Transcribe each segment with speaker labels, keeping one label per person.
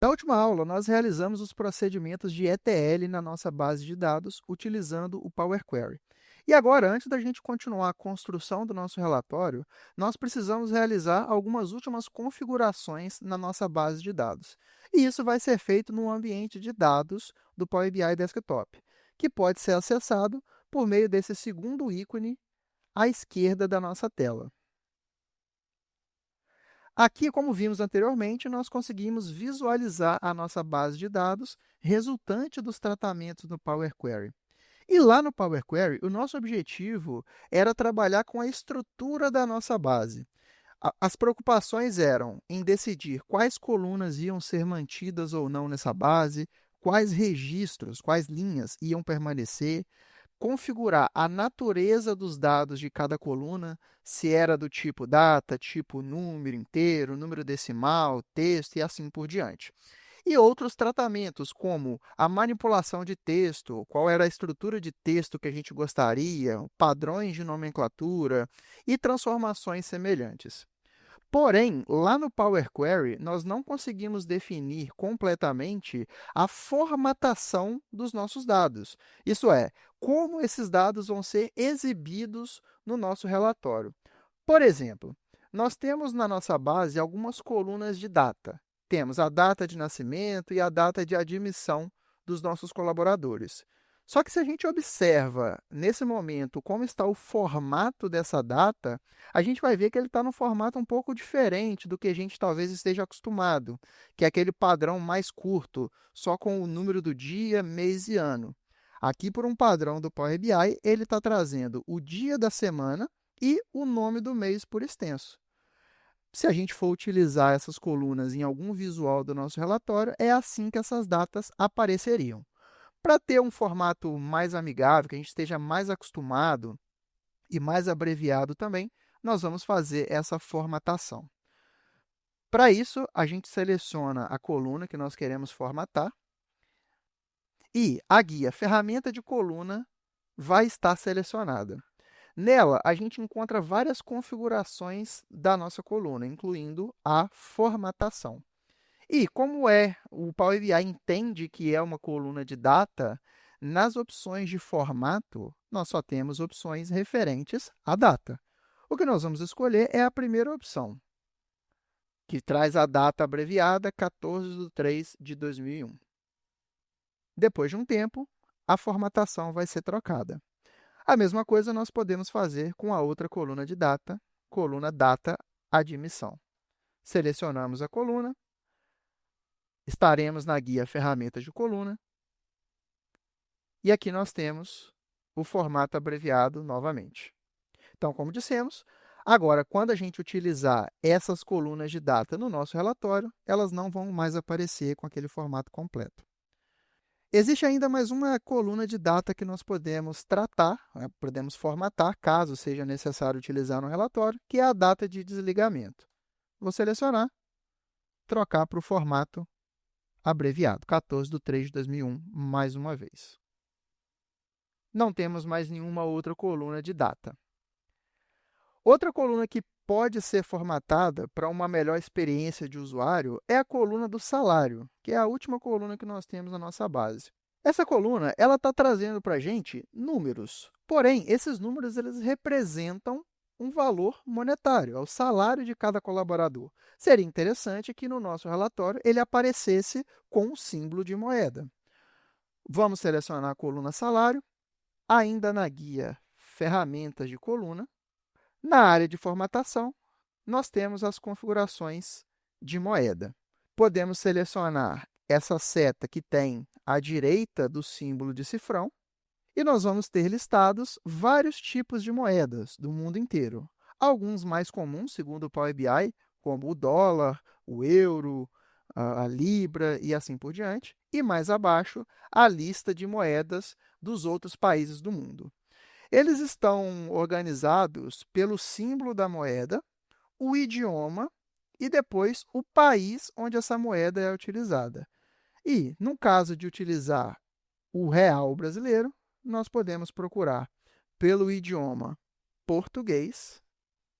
Speaker 1: Na última aula, nós realizamos os procedimentos de ETL na nossa base de dados utilizando o Power Query. E agora, antes da gente continuar a construção do nosso relatório, nós precisamos realizar algumas últimas configurações na nossa base de dados. E isso vai ser feito no ambiente de dados do Power BI Desktop, que pode ser acessado por meio desse segundo ícone à esquerda da nossa tela. Aqui, como vimos anteriormente, nós conseguimos visualizar a nossa base de dados resultante dos tratamentos no Power Query. E lá no Power Query, o nosso objetivo era trabalhar com a estrutura da nossa base. As preocupações eram em decidir quais colunas iam ser mantidas ou não nessa base, quais registros, quais linhas iam permanecer, configurar a natureza dos dados de cada coluna, se era do tipo data, tipo número inteiro, número decimal, texto e assim por diante. E outros tratamentos, como a manipulação de texto, qual era a estrutura de texto que a gente gostaria, padrões de nomenclatura e transformações semelhantes. Porém, lá no Power Query, nós não conseguimos definir completamente a formatação dos nossos dados. Isso é, como esses dados vão ser exibidos no nosso relatório. Por exemplo, nós temos na nossa base algumas colunas de data. Temos a data de nascimento e a data de admissão dos nossos colaboradores. Só que se a gente observa, nesse momento, como está o formato dessa data, a gente vai ver que ele está num formato um pouco diferente do que a gente talvez esteja acostumado, que é aquele padrão mais curto, só com o número do dia, mês e ano. Aqui, por um padrão do Power BI, ele está trazendo o dia da semana e o nome do mês por extenso. Se a gente for utilizar essas colunas em algum visual do nosso relatório, é assim que essas datas apareceriam. Para ter um formato mais amigável, que a gente esteja mais acostumado e mais abreviado também, nós vamos fazer essa formatação. Para isso, a gente seleciona a coluna que nós queremos formatar e a guia Ferramenta de Coluna vai estar selecionada. Nela, a gente encontra várias configurações da nossa coluna, incluindo a formatação. E como o Power BI entende que é uma coluna de data, nas opções de formato, nós só temos opções referentes à data. O que nós vamos escolher é a primeira opção, que traz a data abreviada 14/3/2001. Depois de um tempo, a formatação vai ser trocada. A mesma coisa nós podemos fazer com a outra coluna de data, coluna data admissão. Selecionamos a coluna, estaremos na guia Ferramentas de Coluna, e aqui nós temos o formato abreviado novamente. Então, como dissemos, agora, quando a gente utilizar essas colunas de data no nosso relatório, elas não vão mais aparecer com aquele formato completo. Existe ainda mais uma coluna de data que nós podemos tratar, podemos formatar, caso seja necessário utilizar no relatório, que é a data de desligamento. Vou selecionar, trocar para o formato abreviado, 14/3/2001, mais uma vez. Não temos mais nenhuma outra coluna de data. Outra coluna que pode ser formatada para uma melhor experiência de usuário é a coluna do salário, que é a última coluna que nós temos na nossa base. Essa coluna ela está trazendo para a gente números, porém, esses números eles representam um valor monetário, é o salário de cada colaborador. Seria interessante que no nosso relatório ele aparecesse com o símbolo de moeda. Vamos selecionar a coluna salário, ainda na guia Ferramentas de Coluna. Na área de formatação, nós temos as configurações de moeda. Podemos selecionar essa seta que tem à direita do símbolo de cifrão e nós vamos ter listados vários tipos de moedas do mundo inteiro. Alguns mais comuns, segundo o Power BI, como o dólar, o euro, a libra e assim por diante. E mais abaixo, a lista de moedas dos outros países do mundo. Eles estão organizados pelo símbolo da moeda, o idioma e depois o país onde essa moeda é utilizada. E, no caso de utilizar o real brasileiro, nós podemos procurar pelo idioma português,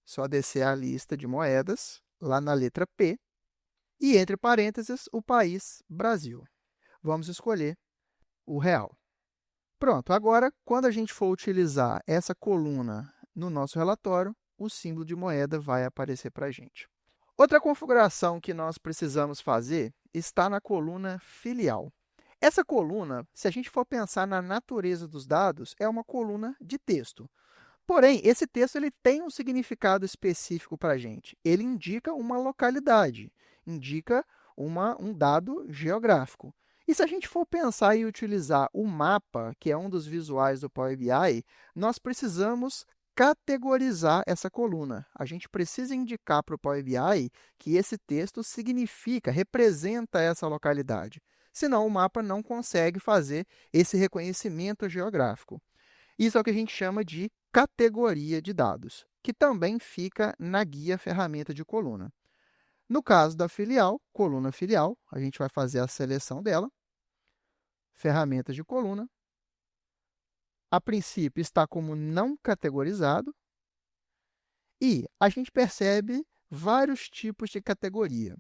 Speaker 1: só descer a lista de moedas, lá na letra P, e, entre parênteses, o país Brasil. Vamos escolher o real. Pronto, agora, quando a gente for utilizar essa coluna no nosso relatório, o símbolo de moeda vai aparecer para a gente. Outra configuração que nós precisamos fazer está na coluna filial. Essa coluna, se a gente for pensar na natureza dos dados, é uma coluna de texto. Porém, esse texto ele tem um significado específico para a gente. Ele indica uma localidade, indica um dado geográfico. E se a gente for pensar em utilizar o mapa, que é um dos visuais do Power BI, nós precisamos categorizar essa coluna. A gente precisa indicar para o Power BI que esse texto significa, representa essa localidade. Senão, o mapa não consegue fazer esse reconhecimento geográfico. Isso é o que a gente chama de categoria de dados, que também fica na guia ferramenta de coluna. No caso da filial, coluna filial, a gente vai fazer a seleção dela, ferramenta de coluna. A princípio está como não categorizado e a gente percebe vários tipos de categoria.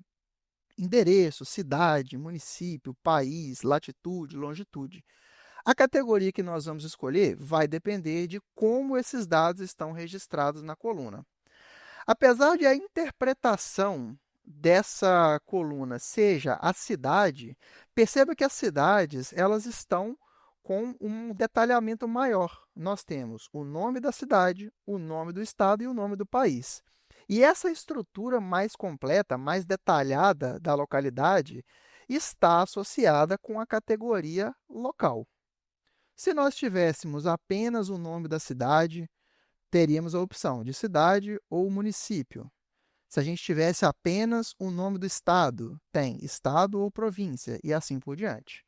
Speaker 1: Endereço, cidade, município, país, latitude, longitude. A categoria que nós vamos escolher vai depender de como esses dados estão registrados na coluna. Apesar de a interpretação dessa coluna seja a cidade, perceba que as cidades elas estão com um detalhamento maior. Nós temos o nome da cidade, o nome do estado e o nome do país. E essa estrutura mais completa, mais detalhada da localidade está associada com a categoria local. Se nós tivéssemos apenas o nome da cidade, teríamos a opção de cidade ou município. Se a gente tivesse apenas o nome do estado, tem estado ou província, e assim por diante.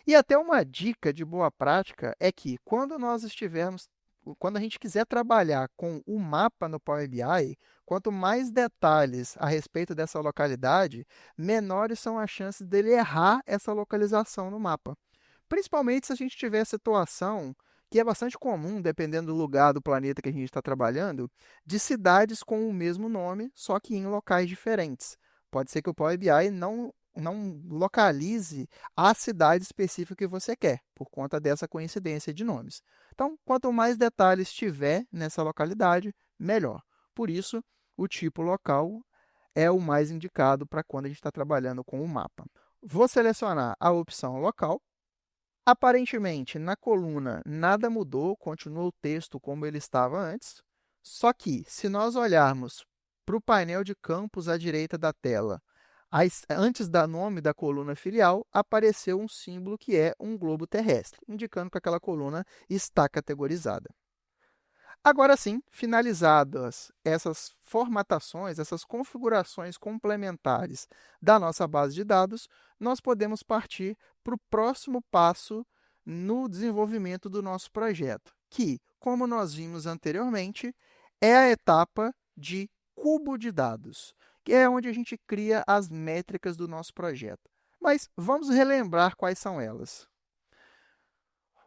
Speaker 1: E até uma dica de boa prática é que quando a gente quiser trabalhar com o mapa no Power BI, quanto mais detalhes a respeito dessa localidade, menores são as chances dele errar essa localização no mapa. Principalmente se a gente tiver a situação, que é bastante comum, dependendo do lugar do planeta que a gente está trabalhando, de cidades com o mesmo nome, só que em locais diferentes. Pode ser que o Power BI não localize a cidade específica que você quer, por conta dessa coincidência de nomes. Então, quanto mais detalhes tiver nessa localidade, melhor. Por isso, o tipo local é o mais indicado para quando a gente está trabalhando com o mapa. Vou selecionar a opção local. Aparentemente, na coluna nada mudou, continua o texto como ele estava antes. Só que, se nós olharmos para o painel de campos à direita da tela, antes do nome da coluna filial, apareceu um símbolo que é um globo terrestre, indicando que aquela coluna está categorizada. Agora sim, finalizadas essas formatações, essas configurações complementares da nossa base de dados, nós podemos partir para o próximo passo no desenvolvimento do nosso projeto, que, como nós vimos anteriormente, é a etapa de cubo de dados, que é onde a gente cria as métricas do nosso projeto. Mas vamos relembrar quais são elas.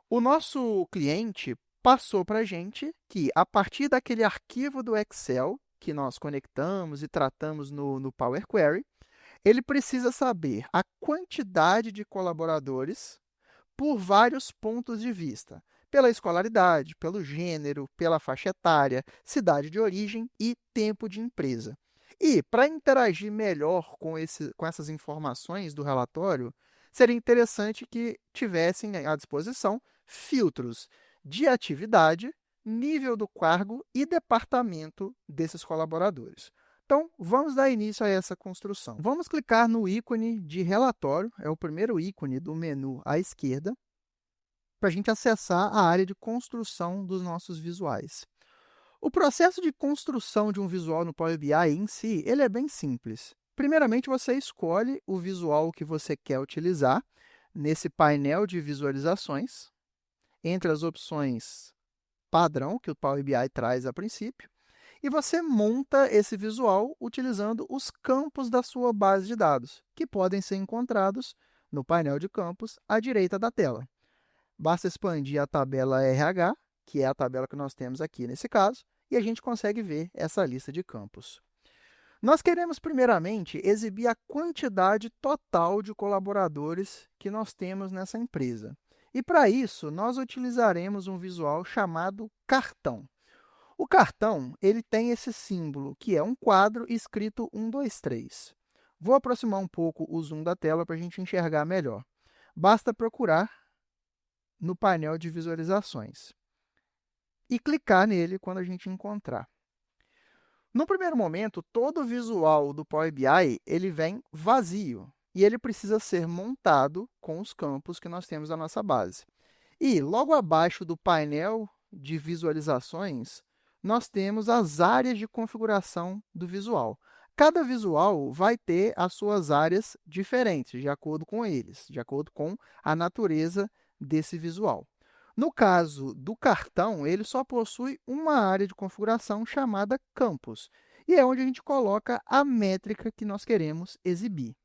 Speaker 1: O nosso cliente passou para a gente que, a partir daquele arquivo do Excel que nós conectamos e tratamos no Power Query, ele precisa saber a quantidade de colaboradores por vários pontos de vista, pela escolaridade, pelo gênero, pela faixa etária, cidade de origem e tempo de empresa. E, para interagir melhor com essas informações do relatório, seria interessante que tivessem à disposição filtros de atividade, nível do cargo e departamento desses colaboradores. Então, vamos dar início a essa construção. Vamos clicar no ícone de relatório, é o primeiro ícone do menu à esquerda, para a gente acessar a área de construção dos nossos visuais. O processo de construção de um visual no Power BI em si, ele é bem simples. Primeiramente, você escolhe o visual que você quer utilizar nesse painel de visualizações, entre as opções padrão que o Power BI traz a princípio, e você monta esse visual utilizando os campos da sua base de dados, que podem ser encontrados no painel de campos à direita da tela. Basta expandir a tabela RH, que é a tabela que nós temos aqui nesse caso, e a gente consegue ver essa lista de campos. Nós queremos, primeiramente, exibir a quantidade total de colaboradores que nós temos nessa empresa. E, para isso, nós utilizaremos um visual chamado cartão. O cartão ele tem esse símbolo, que é um quadro escrito 1, 2, 3. Vou aproximar um pouco o zoom da tela para a gente enxergar melhor. Basta procurar no painel de visualizações e clicar nele quando a gente encontrar. No primeiro momento, todo o visual do Power BI ele vem vazio e ele precisa ser montado com os campos que nós temos na nossa base. E logo abaixo do painel de visualizações, nós temos as áreas de configuração do visual. Cada visual vai ter as suas áreas diferentes, de acordo com eles, de acordo com a natureza desse visual. No caso do cartão, ele só possui uma área de configuração chamada campos, e é onde a gente coloca a métrica que nós queremos exibir.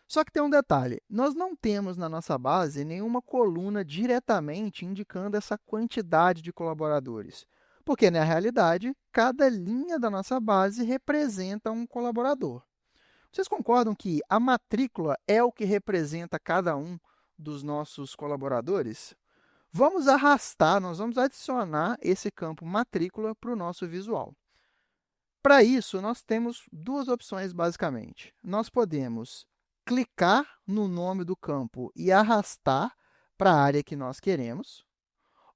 Speaker 1: Só que tem um detalhe, nós não temos na nossa base nenhuma coluna diretamente indicando essa quantidade de colaboradores, porque, na realidade, cada linha da nossa base representa um colaborador. Vocês concordam que a matrícula é o que representa cada um dos nossos colaboradores? Vamos arrastar, nós vamos adicionar esse campo matrícula para o nosso visual. Para isso, nós temos duas opções, basicamente. Nós podemos clicar no nome do campo e arrastar para a área que nós queremos,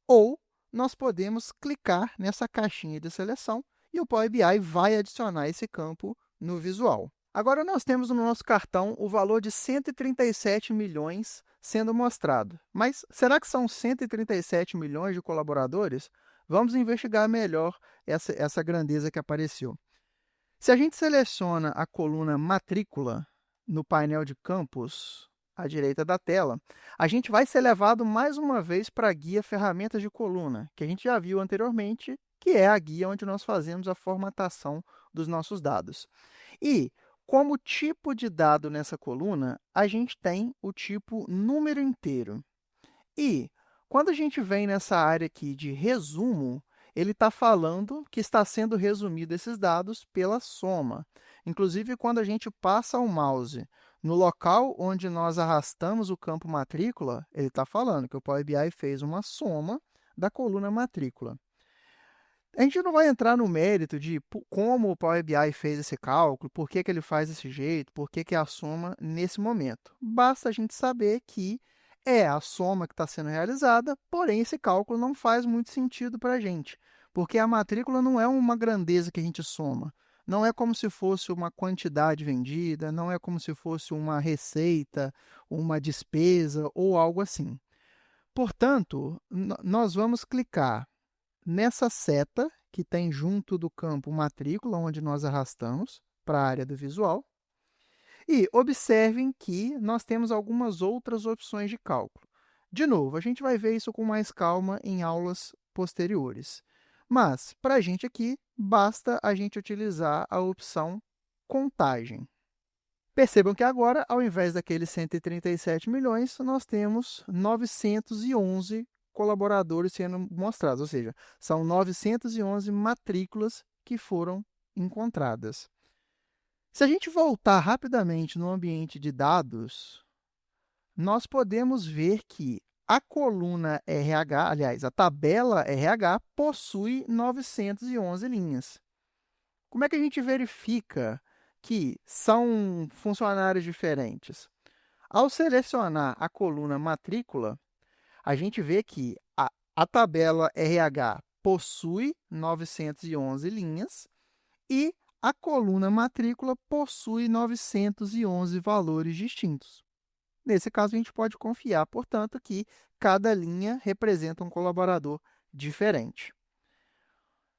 Speaker 1: ou nós podemos clicar nessa caixinha de seleção e o Power BI vai adicionar esse campo no visual. Agora, nós temos no nosso cartão o valor de 137 milhões sendo mostrado. Mas será que são 137 milhões de colaboradores? Vamos investigar melhor essa grandeza que apareceu. Se a gente seleciona a coluna matrícula no painel de campos, à direita da tela, a gente vai ser levado mais uma vez para a guia Ferramentas de Coluna, que a gente já viu anteriormente, que é a guia onde nós fazemos a formatação dos nossos dados. E, como tipo de dado nessa coluna, a gente tem o tipo número inteiro. E, quando a gente vem nessa área aqui de resumo, ele está falando que está sendo resumido esses dados pela soma. Inclusive, quando a gente passa o mouse no local onde nós arrastamos o campo matrícula, ele está falando que o Power BI fez uma soma da coluna matrícula. A gente não vai entrar no mérito de como o Power BI fez esse cálculo, por que ele faz desse jeito, por que é a soma nesse momento. Basta a gente saber que é a soma que está sendo realizada, porém esse cálculo não faz muito sentido para a gente, porque a matrícula não é uma grandeza que a gente soma. Não é como se fosse uma quantidade vendida, não é como se fosse uma receita, uma despesa ou algo assim. Portanto, nós vamos clicar nessa seta que tem junto do campo matrícula, onde nós arrastamos para a área do visual. E observem que nós temos algumas outras opções de cálculo. De novo, a gente vai ver isso com mais calma em aulas posteriores. Mas, para a gente aqui, basta a gente utilizar a opção contagem. Percebam que agora, ao invés daqueles 137 milhões, nós temos 911 colaboradores sendo mostrados, ou seja, são 911 matrículas que foram encontradas. Se a gente voltar rapidamente no ambiente de dados, nós podemos ver que a coluna RH, aliás, a tabela RH, possui 911 linhas. Como é que a gente verifica que são funcionários diferentes? Ao selecionar a coluna matrícula, a gente vê que a tabela RH possui 911 linhas e a coluna matrícula possui 911 valores distintos. Nesse caso, a gente pode confiar, portanto, que cada linha representa um colaborador diferente.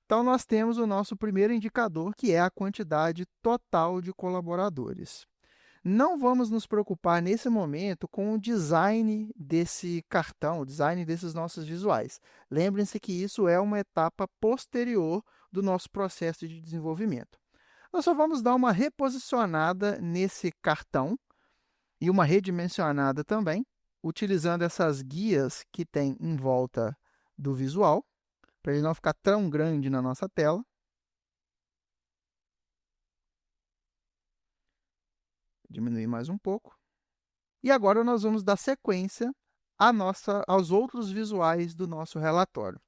Speaker 1: Então, nós temos o nosso primeiro indicador, que é a quantidade total de colaboradores. Não vamos nos preocupar nesse momento com o design desse cartão, o design desses nossos visuais. Lembrem-se que isso é uma etapa posterior do nosso processo de desenvolvimento. Nós só vamos dar uma reposicionada nesse cartão e uma redimensionada também, utilizando essas guias que tem em volta do visual, para ele não ficar tão grande na nossa tela. Diminuir mais um pouco. E agora nós vamos dar sequência aos outros visuais do nosso relatório.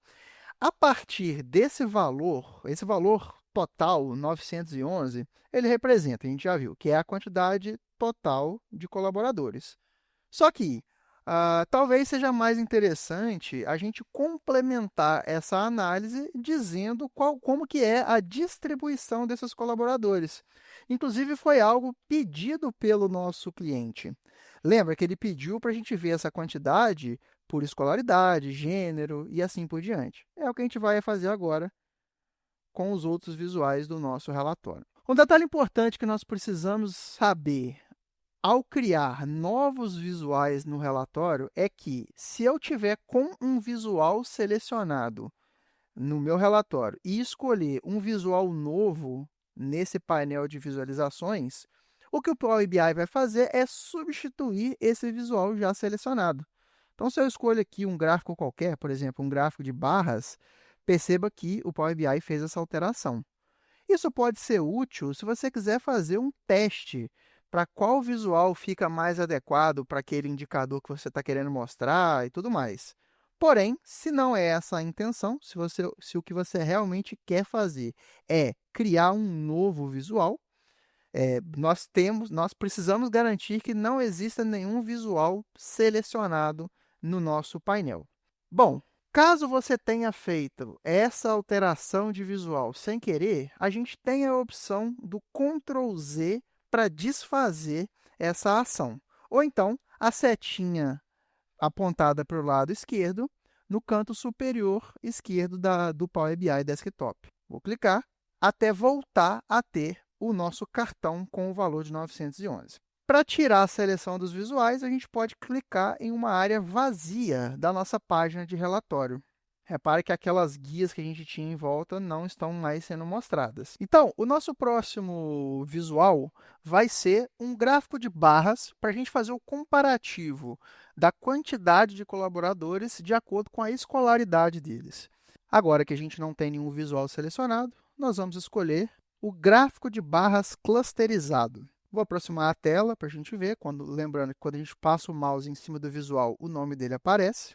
Speaker 1: A partir desse valor, esse valor total, 911, ele representa, a gente já viu, que é a quantidade total de colaboradores. Só que talvez seja mais interessante a gente complementar essa análise dizendo como que é a distribuição desses colaboradores. Inclusive, foi algo pedido pelo nosso cliente. Lembra que ele pediu para a gente ver essa quantidade por escolaridade, gênero e assim por diante. É o que a gente vai fazer agora com os outros visuais do nosso relatório. Um detalhe importante que nós precisamos saber ao criar novos visuais no relatório é que, se eu tiver com um visual selecionado no meu relatório e escolher um visual novo nesse painel de visualizações, o que o Power BI vai fazer é substituir esse visual já selecionado. Então, se eu escolho aqui um gráfico qualquer, por exemplo, um gráfico de barras, perceba que o Power BI fez essa alteração. Isso pode ser útil se você quiser fazer um teste para qual visual fica mais adequado para aquele indicador que você está querendo mostrar e tudo mais. Porém, se não é essa a intenção, se o que você realmente quer fazer é criar um novo visual, nós precisamos garantir que não exista nenhum visual selecionado no nosso painel. Bom, caso você tenha feito essa alteração de visual sem querer, a gente tem a opção do Ctrl Z para desfazer essa ação. Ou então, a setinha apontada para o lado esquerdo, no canto superior esquerdo do Power BI Desktop. Vou clicar até voltar a ter o nosso cartão com o valor de 911. Para tirar a seleção dos visuais, a gente pode clicar em uma área vazia da nossa página de relatório. Repare que aquelas guias que a gente tinha em volta não estão mais sendo mostradas. Então, o nosso próximo visual vai ser um gráfico de barras para a gente fazer o comparativo da quantidade de colaboradores de acordo com a escolaridade deles. Agora que a gente não tem nenhum visual selecionado, nós vamos escolher o gráfico de barras clusterizado. Vou aproximar a tela para a gente ver, lembrando que quando a gente passa o mouse em cima do visual, o nome dele aparece.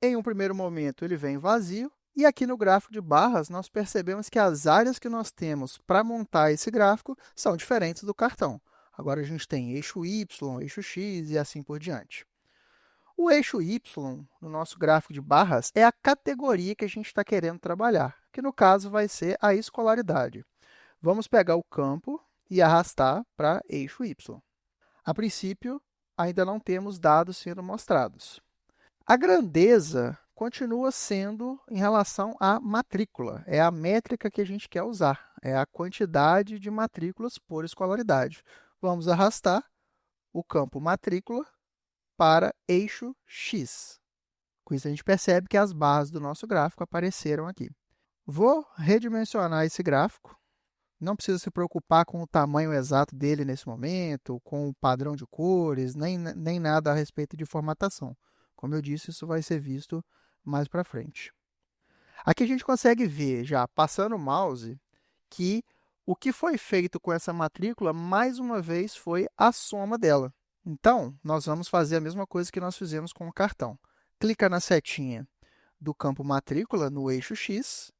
Speaker 1: Em um primeiro momento, ele vem vazio, e aqui no gráfico de barras, nós percebemos que as áreas que nós temos para montar esse gráfico são diferentes do cartão. Agora, a gente tem eixo Y, eixo X e assim por diante. O eixo Y, no nosso gráfico de barras, é a categoria que a gente está querendo trabalhar, que no caso vai ser a escolaridade. Vamos pegar o campo e arrastar para eixo Y. A princípio, ainda não temos dados sendo mostrados. A grandeza continua sendo em relação à matrícula. É a métrica que a gente quer usar. É a quantidade de matrículas por escolaridade. Vamos arrastar o campo matrícula para eixo X. Com isso, a gente percebe que as barras do nosso gráfico apareceram aqui. Vou redimensionar esse gráfico. Não precisa se preocupar com o tamanho exato dele nesse momento, com o padrão de cores, nem nada a respeito de formatação. Como eu disse, isso vai ser visto mais para frente. Aqui a gente consegue ver, já passando o mouse, que o que foi feito com essa matrícula, mais uma vez, foi a soma dela. Então, nós vamos fazer a mesma coisa que nós fizemos com o cartão. Clica na setinha do campo matrícula no eixo X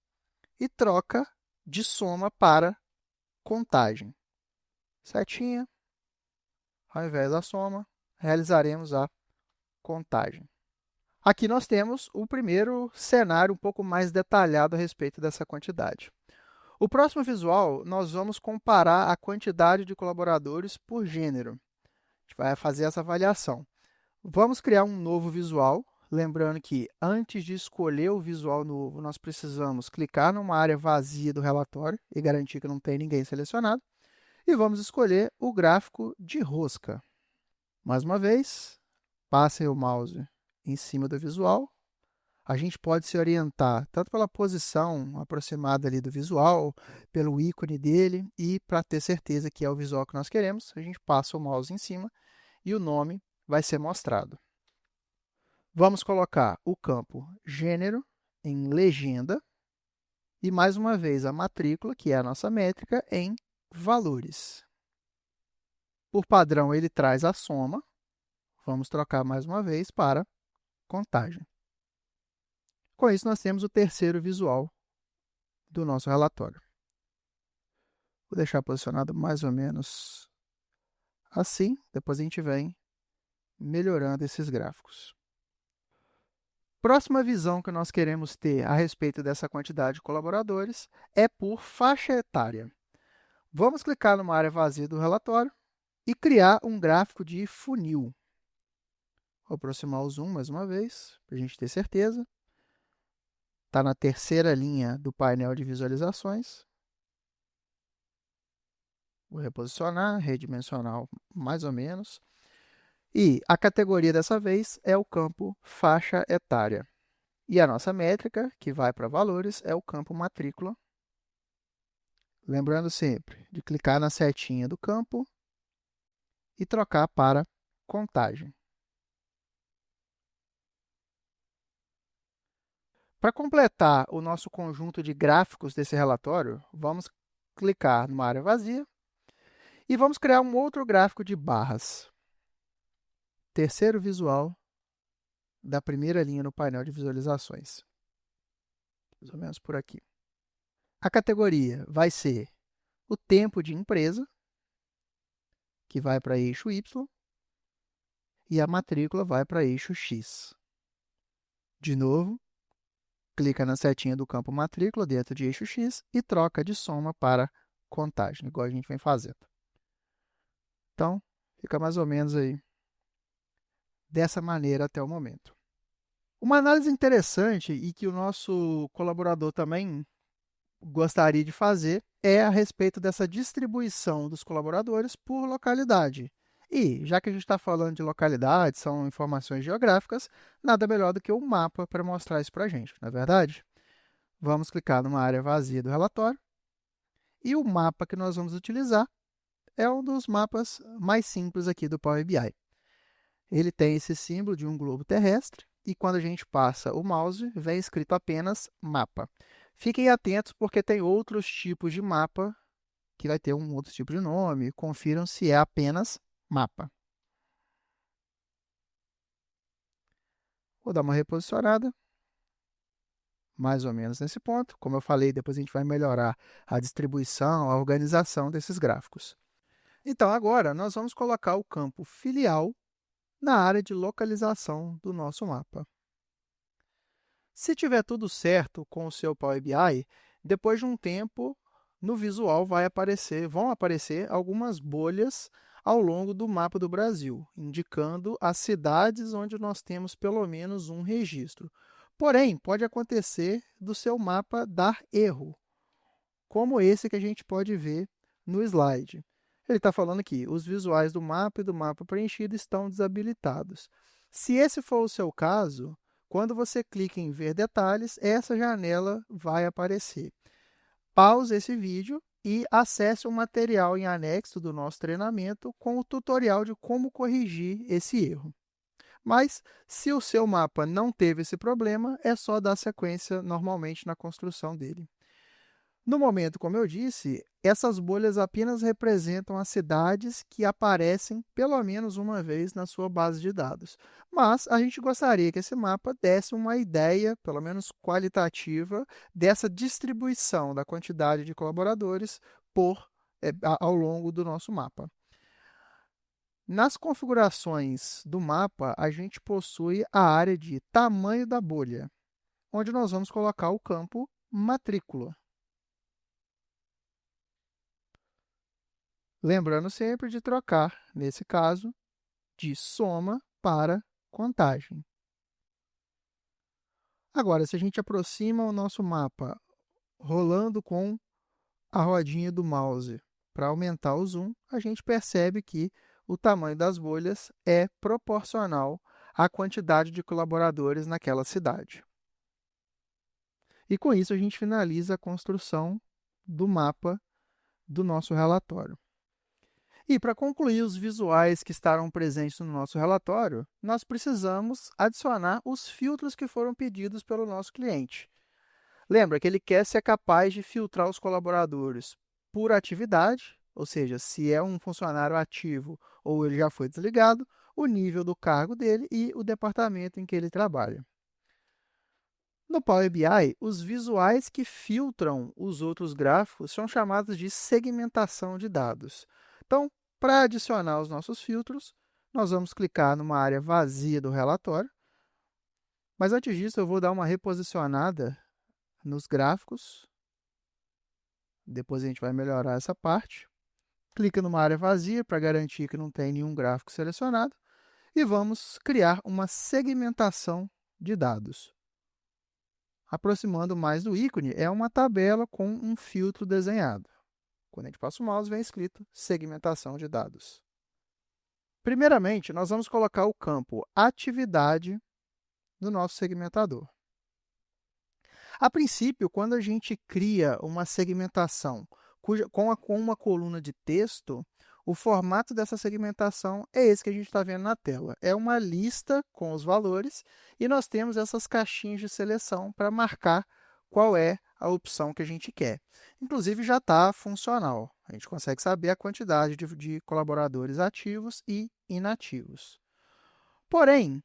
Speaker 1: e troca de soma para contagem. Setinha, ao invés da soma, realizaremos a contagem. Aqui nós temos o primeiro cenário um pouco mais detalhado a respeito dessa quantidade. O próximo visual, nós vamos comparar a quantidade de colaboradores por gênero. A gente vai fazer essa avaliação. Vamos criar um novo visual, lembrando que antes de escolher o visual novo, nós precisamos clicar numa área vazia do relatório e garantir que não tem ninguém selecionado. E vamos escolher o gráfico de rosca. Mais uma vez, passe o mouse em cima do visual. A gente pode se orientar tanto pela posição aproximada ali do visual, pelo ícone dele, e para ter certeza que é o visual que nós queremos, a gente passa o mouse em cima e o nome vai ser mostrado. Vamos colocar o campo gênero em legenda e, mais uma vez, a matrícula, que é a nossa métrica, em valores. Por padrão, ele traz a soma. Vamos trocar mais uma vez para contagem. Com isso, nós temos o terceiro visual do nosso relatório. Vou deixar posicionado mais ou menos assim, depois a gente vem melhorando esses gráficos. Próxima visão que nós queremos ter a respeito dessa quantidade de colaboradores é por faixa etária. Vamos clicar numa área vazia do relatório e criar um gráfico de funil. Vou aproximar o zoom mais uma vez, para a gente ter certeza. Está na terceira linha do painel de visualizações. Vou reposicionar, redimensional mais ou menos. E a categoria dessa vez é o campo faixa etária. E a nossa métrica, que vai para valores, é o campo matrícula. Lembrando sempre de clicar na setinha do campo e trocar para contagem. Para completar o nosso conjunto de gráficos desse relatório, vamos clicar numa área vazia e vamos criar um outro gráfico de barras. Terceiro visual da primeira linha no painel de visualizações. Mais ou menos por aqui. A categoria vai ser o tempo de empresa, que vai para eixo Y, e a matrícula vai para eixo X. De novo, clica na setinha do campo matrícula dentro de eixo X e troca de soma para contagem, igual a gente vem fazendo. Então, fica mais ou menos aí dessa maneira até o momento. Uma análise interessante e que o nosso colaborador também gostaria de fazer é a respeito dessa distribuição dos colaboradores por localidade. E, já que a gente está falando de localidade, são informações geográficas, nada melhor do que um mapa para mostrar isso para a gente, não é verdade? Vamos clicar numa área vazia do relatório. E o mapa que nós vamos utilizar é um dos mapas mais simples aqui do Power BI. Ele tem esse símbolo de um globo terrestre e quando a gente passa o mouse, vem escrito apenas mapa. Fiquem atentos porque tem outros tipos de mapa que vai ter um outro tipo de nome. Confiram se é apenas mapa. Vou dar uma reposicionada, mais ou menos nesse ponto. Como eu falei, depois a gente vai melhorar a distribuição, a organização desses gráficos. Então, agora, nós vamos colocar o campo filial na área de localização do nosso mapa. Se tiver tudo certo com o seu Power BI, depois de um tempo, no visual vão aparecer algumas bolhas ao longo do mapa do Brasil, indicando as cidades onde nós temos pelo menos um registro. Porém, pode acontecer do seu mapa dar erro, como esse que a gente pode ver no slide. Ele está falando que os visuais do mapa e do mapa preenchido estão desabilitados. Se esse for o seu caso, quando você clica em ver detalhes, essa janela vai aparecer. Pause esse vídeo e acesse o material em anexo do nosso treinamento com o tutorial de como corrigir esse erro. Mas, se o seu mapa não teve esse problema, é só dar sequência normalmente na construção dele. No momento, como eu disse, essas bolhas apenas representam as cidades que aparecem pelo menos uma vez na sua base de dados. Mas a gente gostaria que esse mapa desse uma ideia, pelo menos qualitativa, dessa distribuição da quantidade de colaboradores ao longo do nosso mapa. Nas configurações do mapa, a gente possui a área de tamanho da bolha, onde nós vamos colocar o campo matrícula. Lembrando sempre de trocar, nesse caso, de soma para contagem. Agora, se a gente aproxima o nosso mapa rolando com a rodinha do mouse para aumentar o zoom, a gente percebe que o tamanho das bolhas é proporcional à quantidade de colaboradores naquela cidade. E com isso a gente finaliza a construção do mapa do nosso relatório. E para concluir os visuais que estarão presentes no nosso relatório, nós precisamos adicionar os filtros que foram pedidos pelo nosso cliente. Lembra que ele quer ser capaz de filtrar os colaboradores por atividade, ou seja, se é um funcionário ativo ou ele já foi desligado, o nível do cargo dele e o departamento em que ele trabalha. No Power BI, os visuais que filtram os outros gráficos são chamados de segmentação de dados. Então, para adicionar os nossos filtros, nós vamos clicar numa área vazia do relatório. Mas antes disso, eu vou dar uma reposicionada nos gráficos. Depois a gente vai melhorar essa parte. Clica numa área vazia para garantir que não tem nenhum gráfico selecionado. E vamos criar uma segmentação de dados. Aproximando mais do ícone, é uma tabela com um filtro desenhado. Quando a gente passa o mouse, vem escrito segmentação de dados. Primeiramente, nós vamos colocar o campo atividade no nosso segmentador. A princípio, quando a gente cria uma segmentação com uma coluna de texto, o formato dessa segmentação é esse que a gente está vendo na tela. É uma lista com os valores e nós temos essas caixinhas de seleção para marcar qual é a opção que a gente quer. Inclusive, já está funcional. A gente consegue saber a quantidade de colaboradores ativos e inativos. Porém,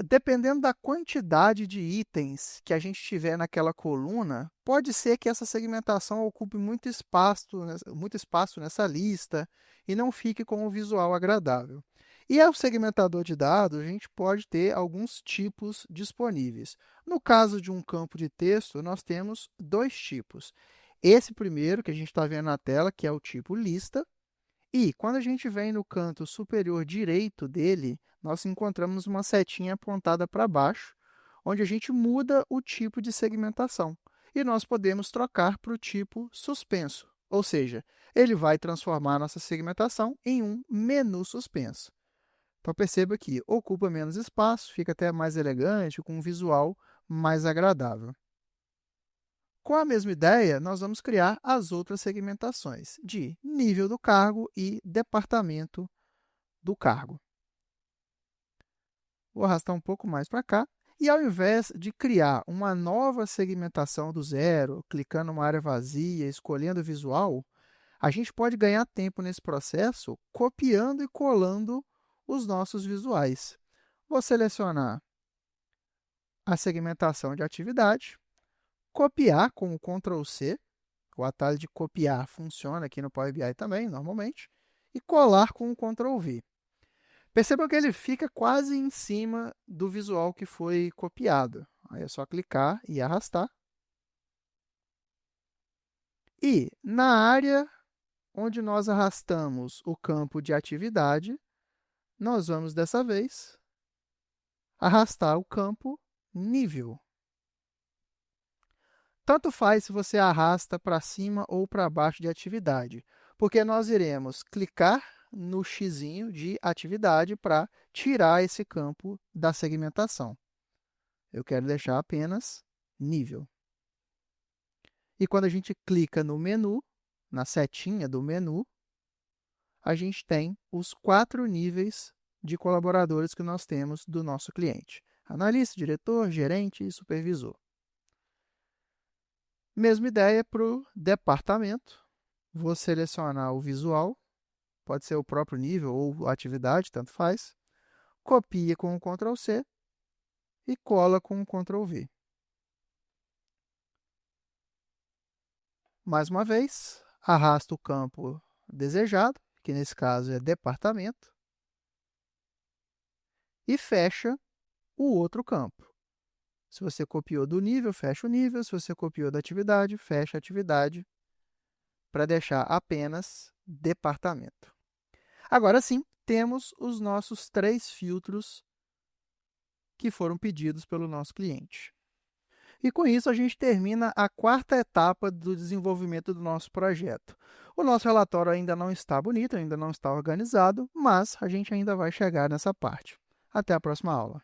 Speaker 1: dependendo da quantidade de itens que a gente tiver naquela coluna, pode ser que essa segmentação ocupe muito espaço nessa lista e não fique com um visual agradável. E ao segmentador de dados, a gente pode ter alguns tipos disponíveis. No caso de um campo de texto, nós temos dois tipos. Esse primeiro, que a gente está vendo na tela, que é o tipo lista, e quando a gente vem no canto superior direito dele, nós encontramos uma setinha apontada para baixo, onde a gente muda o tipo de segmentação. E nós podemos trocar para o tipo suspenso, ou seja, ele vai transformar a nossa segmentação em um menu suspenso. Então, perceba que ocupa menos espaço, fica até mais elegante, com um visual mais agradável. Com a mesma ideia, nós vamos criar as outras segmentações de nível do cargo e departamento do cargo. Vou arrastar um pouco mais para cá. E ao invés de criar uma nova segmentação do zero, clicando numa área vazia, escolhendo o visual, a gente pode ganhar tempo nesse processo copiando e colando os nossos visuais. Vou selecionar a segmentação de atividade, copiar com o Ctrl+C, o atalho de copiar funciona aqui no Power BI também, normalmente, e colar com o Ctrl+V. Percebam que ele fica quase em cima do visual que foi copiado. Aí é só clicar e arrastar. E na área onde nós arrastamos o campo de atividade, nós vamos, dessa vez, arrastar o campo nível. Tanto faz se você arrasta para cima ou para baixo de atividade, porque nós iremos clicar no xizinho de atividade para tirar esse campo da segmentação. Eu quero deixar apenas nível. E quando a gente clica no menu, na setinha do menu, a gente tem os 4 níveis de colaboradores que nós temos do nosso cliente: analista, diretor, gerente e supervisor. Mesma ideia para o departamento. Vou selecionar o visual, pode ser o próprio nível ou atividade, tanto faz. Copia com o Ctrl+C e cola com o Ctrl+V. Mais uma vez, arrasta o campo desejado, que nesse caso é departamento, e fecha o outro campo. Se você copiou do nível, fecha o nível. Se você copiou da atividade, fecha a atividade, para deixar apenas departamento. Agora sim, temos os nossos 3 filtros que foram pedidos pelo nosso cliente. E com isso, a gente termina a 4ª etapa do desenvolvimento do nosso projeto. O nosso relatório ainda não está bonito, ainda não está organizado, mas a gente ainda vai chegar nessa parte. Até a próxima aula.